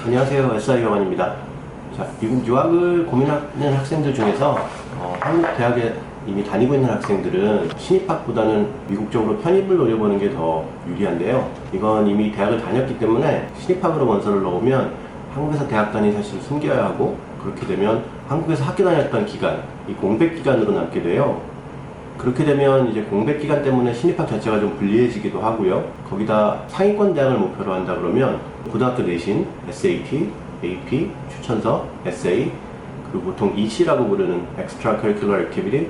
안녕하세요. SI 영환입니다. 자, 미국 유학을 고민하는 학생들 중에서 한국 대학에 이미 다니고 있는 학생들은 신입학보다는 미국 쪽으로 편입을 노려보는 게 더 유리한데요. 이건 이미 대학을 다녔기 때문에 신입학으로 원서를 넣으면 한국에서 대학단이 사실 숨겨야 하고, 그렇게 되면 한국에서 학교 다녔던 기간, 이 공백 기간으로 남게 돼요. 그렇게 되면 이제 공백 기간 때문에 신입학 자체가 좀 불리해지기도 하고요. 거기다 상위권 대학을 목표로 한다 그러면 고등학교 내신, SAT, AP, 추천서, 에세이, 그리고 보통 EC라고 부르는 Extra Curricular Activity,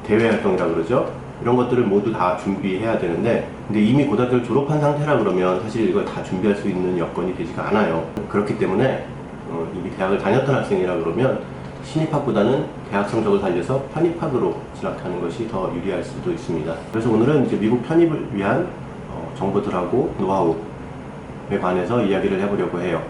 대외 활동이라고 그러죠. 이런 것들을 모두 다 준비해야 되는데, 근데 이미 고등학교를 졸업한 상태라 그러면 사실 이걸 다 준비할 수 있는 여건이 되지가 않아요. 그렇기 때문에 이미 대학을 다녔던 학생이라 그러면 신입학보다는 대학 성적을 살려서 편입학으로 진학하는 것이 더 유리할 수도 있습니다. 그래서 오늘은 이제 미국 편입을 위한 정보들하고 노하우에 관해서 이야기를 해보려고 해요.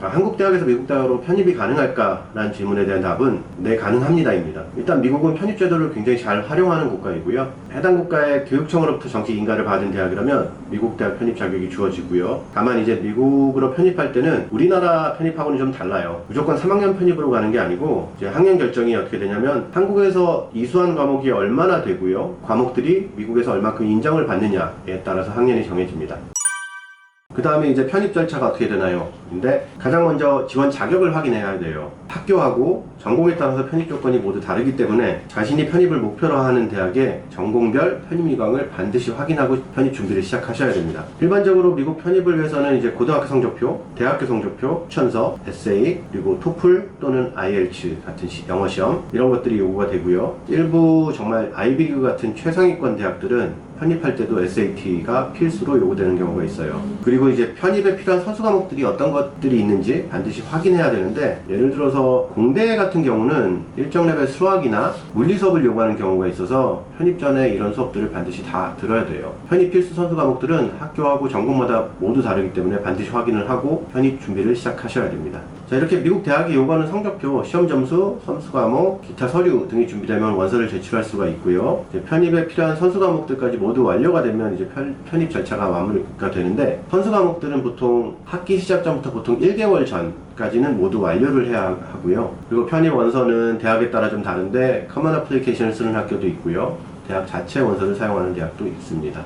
한국 대학에서 미국 대학으로 편입이 가능할까라는 질문에 대한 답은 네, 가능합니다입니다. 일단 미국은 편입 제도를 굉장히 잘 활용하는 국가이고요. 해당 국가의 교육청으로부터 정식 인가를 받은 대학이라면 미국 대학 편입 자격이 주어지고요. 다만 이제 미국으로 편입할 때는 우리나라 편입하고는 좀 달라요. 무조건 3학년 편입으로 가는 게 아니고 이제 학년 결정이 어떻게 되냐면 한국에서 이수한 과목이 얼마나 되고요. 과목들이 미국에서 얼마큼 인정을 받느냐에 따라서 학년이 정해집니다. 그 다음에 이제 편입 절차가 어떻게 되나요? 근데 가장 먼저 지원 자격을 확인해야 돼요. 학교하고 전공에 따라서 편입 조건이 모두 다르기 때문에 자신이 편입을 목표로 하는 대학의 전공별 편입 요강을 반드시 확인하고 편입 준비를 시작하셔야 됩니다. 일반적으로 미국 편입을 위해서는 이제 고등학교 성적표, 대학교 성적표, 추천서, 에세이, 그리고 토플 또는 IELTS 같은 영어 시험, 이런 것들이 요구가 되고요. 일부 정말 아이비리그 같은 최상위권 대학들은 편입할 때도 SAT가 필수로 요구되는 경우가 있어요. 그리고 이제 편입에 필요한 선수 과목들이 어떤 것들이 있는지 반드시 확인해야 되는데, 예를 들어서 공대 같은 경우는 일정 레벨 수학이나 물리 수업을 요구하는 경우가 있어서 편입 전에 이런 수업들을 반드시 다 들어야 돼요. 편입 필수 선수 과목들은 학교하고 전공마다 모두 다르기 때문에 반드시 확인을 하고 편입 준비를 시작하셔야 됩니다. 자, 이렇게 미국 대학이 요구하는 성적표, 시험 점수, 선수 과목, 기타 서류 등이 준비되면 원서를 제출할 수가 있고요. 이제 편입에 필요한 선수 과목들까지 모두 완료가 되면 이제 편입 절차가 마무리가 되는데, 선수 과목들은 보통 학기 시작 전부터 보통 1개월 전까지는 모두 완료를 해야 하고요. 그리고 편입 원서는 대학에 따라 좀 다른데 커먼 애플리케이션을 쓰는 학교도 있고요. 대학 자체 원서를 사용하는 대학도 있습니다.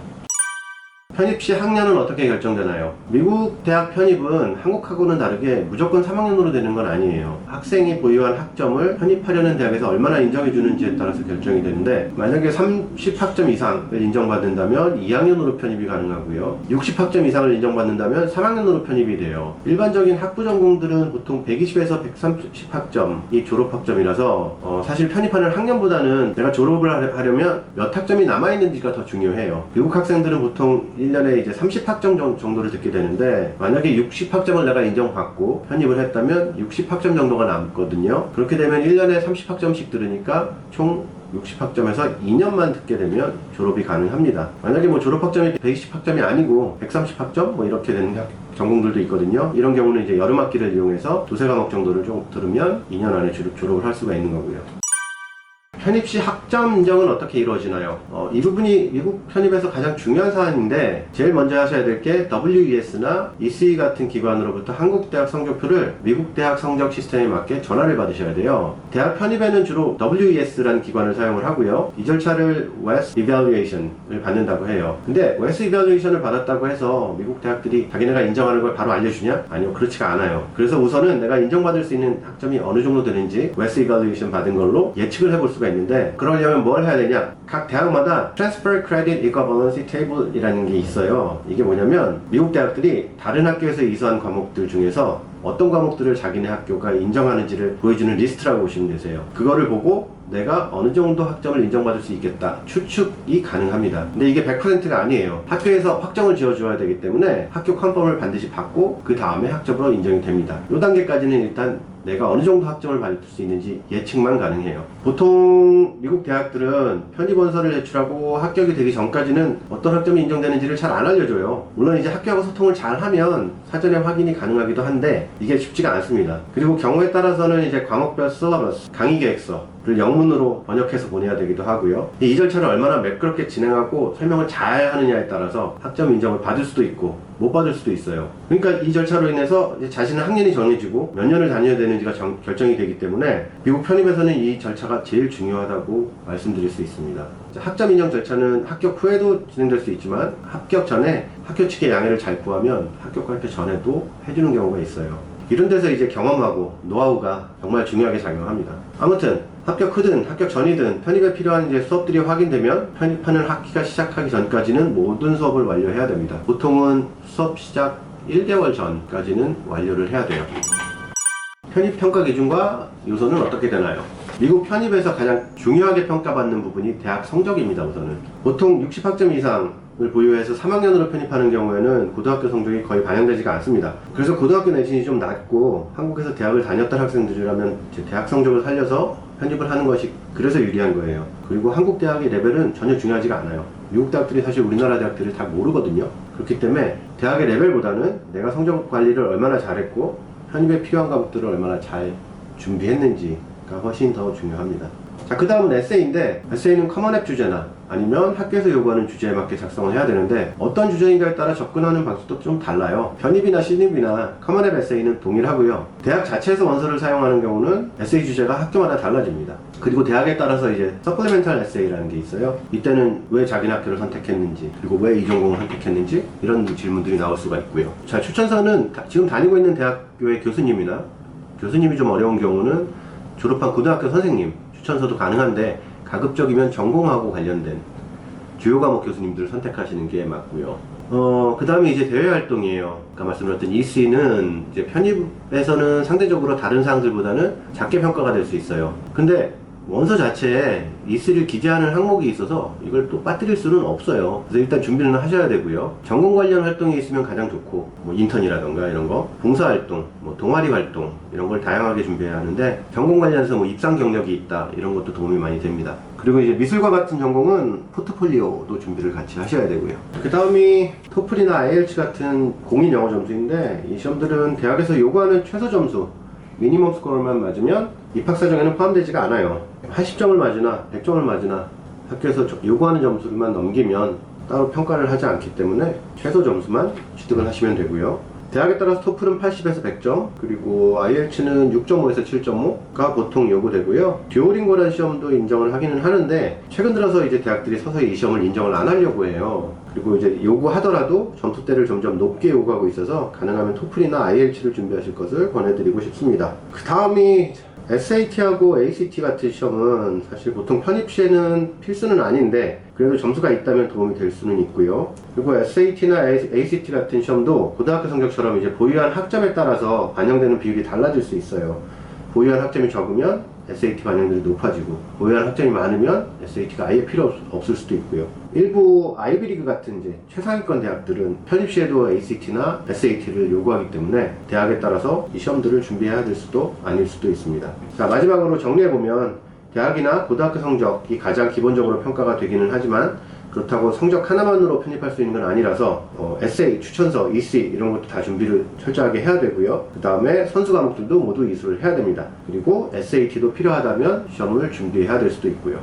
편입 시 학년은 어떻게 결정되나요? 미국 대학 편입은 한국하고는 다르게 무조건 3학년으로 되는 건 아니에요. 학생이 보유한 학점을 편입하려는 대학에서 얼마나 인정해주는지에 따라서 결정이 되는데, 만약에 30학점 이상을 인정받는다면 2학년으로 편입이 가능하고요. 60학점 이상을 인정받는다면 3학년으로 편입이 돼요. 일반적인 학부 전공들은 보통 120에서 130학점이 졸업학점이라서 사실 편입하는 학년보다는 내가 졸업을 하려면 몇 학점이 남아있는지가 더 중요해요. 미국 학생들은 보통 1년에 이제 30학점 정도를 듣게 되는데, 만약에 60학점을 내가 인정받고 편입을 했다면 60학점 정도가 남거든요. 그렇게 되면 1년에 30학점씩 들으니까 총 60학점에서 2년만 듣게 되면 졸업이 가능합니다. 만약에 뭐 졸업학점이 120학점이 아니고 130학점 뭐 이렇게 되는 전공들도 있거든요. 이런 경우는 이제 여름 학기를 이용해서 두세 과목 정도를 좀 들으면 2년 안에 졸업을 할 수가 있는 거고요. 편입 시 학점 인정은 어떻게 이루어지나요? 이 부분이 미국 편입에서 가장 중요한 사안인데, 제일 먼저 하셔야 될 게 WES나 ECE 같은 기관으로부터 한국 대학 성적표를 미국 대학 성적 시스템에 맞게 전화를 받으셔야 돼요. 대학 편입에는 주로 WES라는 기관을 사용을 하고요. 이 절차를 WES Evaluation을 받는다고 해요. 근데 WES Evaluation을 받았다고 해서 미국 대학들이 자기네가 인정하는 걸 바로 알려주냐? 아니요, 그렇지가 않아요. 그래서 우선은 내가 인정받을 수 있는 학점이 어느 정도 되는지 WES Evaluation 받은 걸로 예측을 해볼 수가 있는데, 그러려면 뭘 해야 되냐? 각 대학마다 Transfer Credit Equivalency Table 이라는 게 있어요. 이게 뭐냐면 미국 대학들이 다른 학교에서 이수한 과목들 중에서 어떤 과목들을 자기네 학교가 인정하는지를 보여주는 리스트라고 보시면 되세요. 그거를 보고 내가 어느 정도 학점을 인정받을 수 있겠다, 추측이 가능합니다. 근데 이게 100%가 아니에요. 학교에서 확정을 지어줘야 되기 때문에 학교 컨펌을 반드시 받고 그 다음에 학점으로 인정이 됩니다. 이 단계까지는 일단 내가 어느 정도 학점을 받을 수 있는지 예측만 가능해요. 보통 미국 대학들은 편입 원서를 제출하고 합격이 되기 전까지는 어떤 학점이 인정되는지를 잘 안 알려줘요. 물론 이제 학교하고 소통을 잘 하면 사전에 확인이 가능하기도 한데 이게 쉽지가 않습니다. 그리고 경우에 따라서는 이제 과목별 실러버스, 강의 계획서 영문으로 번역해서 보내야 되기도 하고요. 이 절차를 얼마나 매끄럽게 진행하고 설명을 잘 하느냐에 따라서 학점 인정을 받을 수도 있고 못 받을 수도 있어요. 그러니까 이 절차로 인해서 이제 자신의 학년이 정해지고 몇 년을 다녀야 되는지가 결정이 되기 때문에 미국 편입에서는 이 절차가 제일 중요하다고 말씀드릴 수 있습니다. 학점 인정 절차는 합격 후에도 진행될 수 있지만 합격 전에 학교 측의 양해를 잘 구하면 합격 발표 전에도 해주는 경우가 있어요. 이런 데서 이제 경험하고 노하우가 정말 중요하게 작용합니다. 아무튼 합격 후든 합격 전이든 편입에 필요한 이제 수업들이 확인되면 편입하는 학기가 시작하기 전까지는 모든 수업을 완료해야 됩니다. 보통은 수업 시작 1개월 전까지는 완료를 해야 돼요. 편입 평가 기준과 요소는 어떻게 되나요? 미국 편입에서 가장 중요하게 평가받는 부분이 대학 성적입니다. 우선은 보통 60학점 이상을 보유해서 3학년으로 편입하는 경우에는 고등학교 성적이 거의 반영되지가 않습니다. 그래서 고등학교 내신이 좀 낮고 한국에서 대학을 다녔던 학생들이라면 대학 성적을 살려서 편입을 하는 것이 그래서 유리한 거예요. 그리고 한국 대학의 레벨은 전혀 중요하지가 않아요. 미국 대학들이 사실 우리나라 대학들을 다 모르거든요. 그렇기 때문에 대학의 레벨보다는 내가 성적 관리를 얼마나 잘했고 편입에 필요한 과목들을 얼마나 잘 준비했는지가 훨씬 더 중요합니다. 자, 그 다음은 에세이인데, 에세이는 커먼앱 주제나 아니면 학교에서 요구하는 주제에 맞게 작성을 해야 되는데 어떤 주제인가에 따라 접근하는 방식도 좀 달라요. 편입이나 신입이나 커먼앱 에세이는 동일하고요. 대학 자체에서 원서를 사용하는 경우는 에세이 주제가 학교마다 달라집니다. 그리고 대학에 따라서 이제 서플리멘탈 에세이라는 게 있어요. 이때는 왜 자기 학교를 선택했는지, 그리고 왜 이 전공을 선택했는지 이런 질문들이 나올 수가 있고요. 자, 추천서는 지금 다니고 있는 대학교의 교수님이 좀 어려운 경우는 졸업한 고등학교 선생님 추천서도 가능한데, 가급적이면 전공하고 관련된 주요 과목 교수님들을 선택하시는 게 맞고요. 그 다음에 이제 대외 활동이에요. 아까 말씀드렸던 EC는 이제 편입에서는 상대적으로 다른 사항들보다는 작게 평가가 될 수 있어요. 근데 원서 자체에 EC를 기재하는 항목이 있어서 이걸 또 빠뜨릴 수는 없어요. 그래서 일단 준비는 하셔야 되고요. 전공 관련 활동이 있으면 가장 좋고, 뭐 인턴이라던가 이런 거, 봉사활동, 뭐 동아리 활동 이런 걸 다양하게 준비해야 하는데, 전공 관련해서 뭐 입상 경력이 있다 이런 것도 도움이 많이 됩니다. 그리고 이제 미술과 같은 전공은 포트폴리오도 준비를 같이 하셔야 되고요. 그 다음이 토플이나 IELTS 같은 공인 영어 점수인데, 이 시험들은 대학에서 요구하는 최소 점수 미니멈 스코어만 맞으면 입학사정에는 포함되지가 않아요. 80점을 맞으나 100점을 맞으나 학교에서 요구하는 점수만 넘기면 따로 평가를 하지 않기 때문에 최소 점수만 취득을 하시면 되고요. 대학에 따라서 토플은 80에서 100점, 그리고 IELTS는 6.5에서 7.5가 보통 요구되고요. 듀오링고라는 시험도 인정을 하기는 하는데, 최근 들어서 이제 대학들이 서서히 이 시험을 인정을 안 하려고 해요. 그리고 이제 요구하더라도 점수대를 점점 높게 요구하고 있어서 가능하면 토플이나 IELTS를 준비하실 것을 권해드리고 싶습니다. 그 다음이 SAT하고 ACT 같은 시험은 사실 보통 편입 시에는 필수는 아닌데 그래도 점수가 있다면 도움이 될 수는 있고요. 그리고 SAT나 ACT 같은 시험도 고등학교 성적처럼 이제 보유한 학점에 따라서 반영되는 비율이 달라질 수 있어요. 보유한 학점이 적으면 SAT 반영률이 높아지고, 보유한 학점이 많으면 SAT가 아예 필요 없을 수도 있고요. 일부 아이비리그 같은 이제 최상위권 대학들은 편입 시에도 ACT나 SAT를 요구하기 때문에 대학에 따라서 이 시험들을 준비해야 될 수도 아닐 수도 있습니다. 자, 마지막으로 정리해보면 대학이나 고등학교 성적이 가장 기본적으로 평가가 되기는 하지만 그렇다고 성적 하나만으로 편입할 수 있는 건 아니라서 에세이, 추천서, EC 이런 것도 다 준비를 철저하게 해야 되고요. 그 다음에 선수 과목들도 모두 이수를 해야 됩니다. 그리고 SAT도 필요하다면 시험을 준비해야 될 수도 있고요.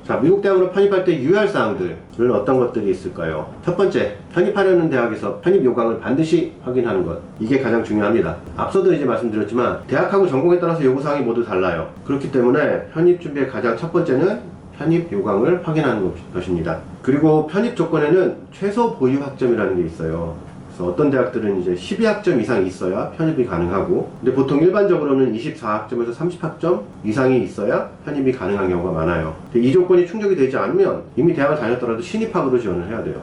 자, 미국 대학으로 편입할 때 유의할 사항들은 어떤 것들이 있을까요? 첫 번째, 편입하려는 대학에서 편입 요강을 반드시 확인하는 것. 이게 가장 중요합니다. 앞서도 이제 말씀드렸지만 대학하고 전공에 따라서 요구사항이 모두 달라요. 그렇기 때문에 편입 준비의 가장 첫 번째는 편입 요강을 확인하는 것입니다. 그리고 편입 조건에는 최소 보유 학점이라는 게 있어요. 그래서 어떤 대학들은 이제 12학점 이상이 있어야 편입이 가능하고, 근데 보통 일반적으로는 24학점에서 30학점 이상이 있어야 편입이 가능한 경우가 많아요. 근데 이 조건이 충족이 되지 않으면 이미 대학을 다녔더라도 신입학으로 지원을 해야 돼요.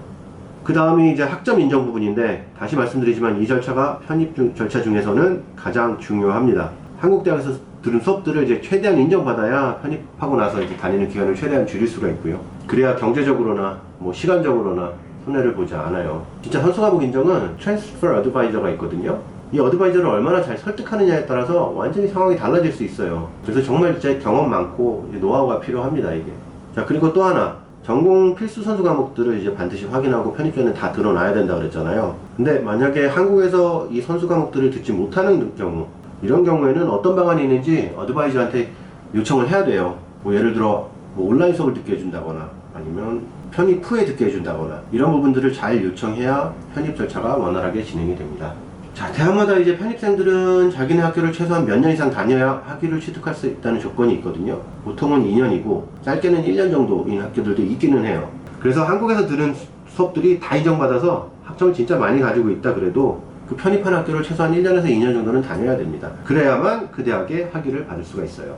그 다음이 이제 학점 인정 부분인데, 다시 말씀드리지만 이 절차가 편입 절차 중에서는 가장 중요합니다. 한국 대학에서 들은 수업들을 이제 최대한 인정받아야 편입하고 나서 이제 다니는 기간을 최대한 줄일 수가 있고요. 그래야 경제적으로나 뭐 시간적으로나 손해를 보지 않아요. 진짜 선수 과목 인정은 트랜스퍼 어드바이저가 있거든요. 이 어드바이저를 얼마나 잘 설득하느냐에 따라서 완전히 상황이 달라질 수 있어요. 그래서 정말 진짜 경험 많고 노하우가 필요합니다, 이게. 자, 그리고 또 하나, 전공 필수 선수 과목들을 이제 반드시 확인하고 편입 전에 다 드러나야 된다고 그랬잖아요. 근데 만약에 한국에서 이 선수 과목들을 듣지 못하는 경우, 이런 경우에는 어떤 방안이 있는지 어드바이저한테 요청을 해야 돼요. 뭐 예를 들어 뭐 온라인 수업을 듣게 해준다거나 아니면 편입 후에 듣게 해준다거나 이런 부분들을 잘 요청해야 편입 절차가 원활하게 진행이 됩니다. 자, 대학마다 이제 편입생들은 자기네 학교를 최소한 몇 년 이상 다녀야 학위를 취득할 수 있다는 조건이 있거든요. 보통은 2년이고 짧게는 1년 정도인 학교들도 있기는 해요. 그래서 한국에서 들은 수업들이 다 인정받아서 학점을 진짜 많이 가지고 있다 그래도 그 편입한 학교를 최소한 1년에서 2년 정도는 다녀야 됩니다. 그래야만 그 대학에 학위를 받을 수가 있어요.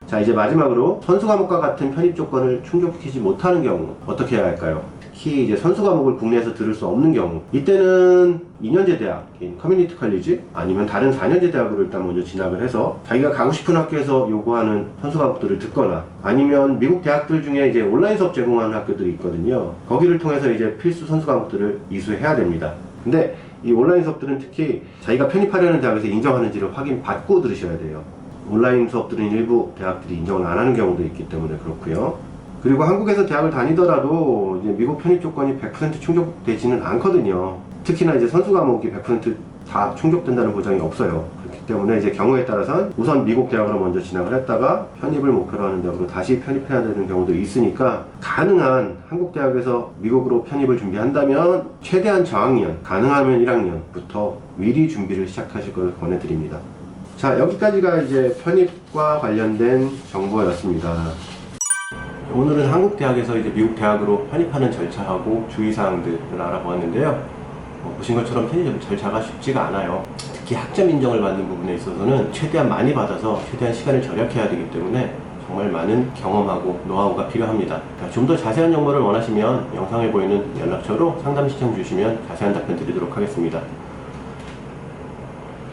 자, 이제 마지막으로 선수 과목과 같은 편입 조건을 충족시키지 못하는 경우 어떻게 해야 할까요? 특히 이제 선수 과목을 국내에서 들을 수 없는 경우, 이때는 2년제 대학, 커뮤니티 컬리지 아니면 다른 4년제 대학으로 일단 먼저 진학을 해서 자기가 가고 싶은 학교에서 요구하는 선수 과목들을 듣거나 아니면 미국 대학들 중에 이제 온라인 수업 제공하는 학교들이 있거든요. 거기를 통해서 이제 필수 선수 과목들을 이수해야 됩니다. 근데 이 온라인 수업들은 특히 자기가 편입하려는 대학에서 인정하는지를 확인받고 들으셔야 돼요. 온라인 수업들은 일부 대학들이 인정을 안 하는 경우도 있기 때문에 그렇고요. 그리고 한국에서 대학을 다니더라도 이제 미국 편입 조건이 100% 충족되지는 않거든요. 특히나 이제 선수 과목이 100% 다 충족된다는 보장이 없어요. 그렇기 때문에 이제 경우에 따라서는 우선 미국 대학으로 먼저 진학을 했다가 편입을 목표로 하는 대학으로 다시 편입해야 되는 경우도 있으니까 가능한 한국 대학에서 미국으로 편입을 준비한다면 최대한 저학년, 가능하면 1학년부터 미리 준비를 시작하실 것을 권해드립니다. 자, 여기까지가 이제 편입과 관련된 정보였습니다. 오늘은 한국 대학에서 이제 미국 대학으로 편입하는 절차하고 주의사항들을 알아보았는데요. 보신 것처럼 편입 절차가 쉽지가 않아요. 특히 학점 인정을 받는 부분에 있어서는 최대한 많이 받아서 최대한 시간을 절약해야 되기 때문에 정말 많은 경험하고 노하우가 필요합니다. 좀 더 자세한 정보를 원하시면 영상에 보이는 연락처로 상담 신청 주시면 자세한 답변 드리도록 하겠습니다.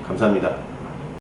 감사합니다.